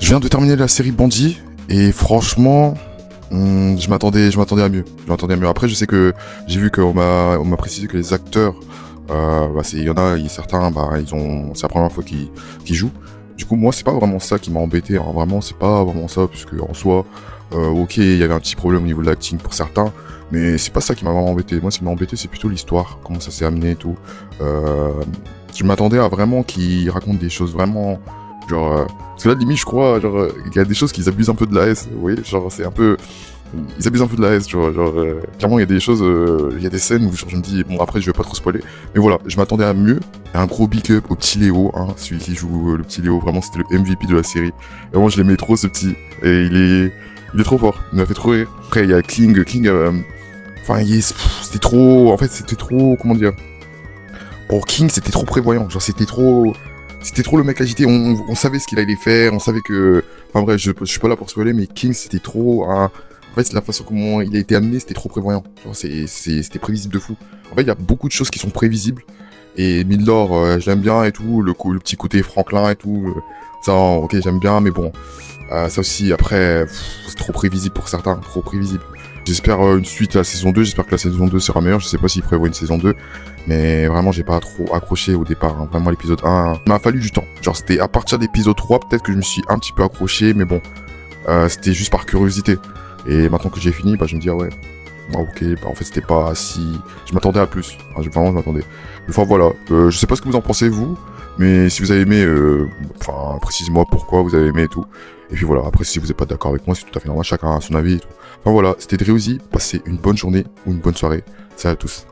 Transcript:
Je viens de terminer la série Bandit et franchement, je m'attendais à mieux. Après, je sais que j'ai vu qu'on m'a précisé que les acteurs, il y en a, certains, c'est la première fois qu'ils jouent. Du coup, moi, c'est pas vraiment ça qui m'a embêté. Hein. Vraiment, c'est pas vraiment ça, puisque en soi, ok, il y avait un petit problème au niveau de l'acting pour certains, mais c'est pas ça qui m'a vraiment embêté. Moi, ce qui m'a embêté, c'est plutôt l'histoire, comment ça s'est amené et tout. Je m'attendais à vraiment qu'ils racontent des choses vraiment, parce que là, limite, je crois, il y a des choses qu'ils abusent un peu de la S. Vous voyez, c'est un peu, ils abusent un peu de la S, clairement, il y a des choses, il y a des scènes où je me dis, bon, après, je vais pas trop spoiler, mais voilà, je m'attendais à mieux. Un gros big up au petit Léo, hein, celui qui joue le petit Léo, vraiment, c'était le MVP de la série. Vraiment, je l'aimais trop, ce petit, et il est trop fort, il m'a fait trop rire. Après, il y a King, c'était trop, comment dire, pour King, c'était trop prévoyant, c'était trop le mec agité, on savait ce qu'il allait faire, on savait que... Enfin bref, je suis pas là pour spoiler, mais King, c'était trop... En fait, c'est la façon comment il a été amené, c'était trop prévoyant. C'était prévisible de fou. En fait, il y a beaucoup de choses qui sont prévisibles, et Midlor, je l'aime bien et tout, le petit côté Franklin et tout, ça, ok, j'aime bien, mais bon, ça aussi, après, c'est trop prévisible pour certains, trop prévisible. J'espère une suite à la saison 2, j'espère que la saison 2 sera meilleure, je sais pas s'il prévoit une saison 2, mais vraiment j'ai pas trop accroché au départ, hein. Vraiment l'épisode 1, il m'a fallu du temps. C'était à partir d'épisode 3 peut-être que je me suis un petit peu accroché, mais bon, c'était juste par curiosité. Et maintenant que j'ai fini, je me dis ok, en fait c'était pas si... Je m'attendais à plus, vraiment je m'attendais. Enfin voilà, je sais pas ce que vous en pensez vous, mais si vous avez aimé, précisez-moi pourquoi vous avez aimé et tout. Et puis voilà, après si vous n'êtes pas d'accord avec moi, c'est tout à fait normal, chacun a son avis et tout. Enfin voilà, c'était Drewzy, passez une bonne journée ou une bonne soirée. Salut à tous.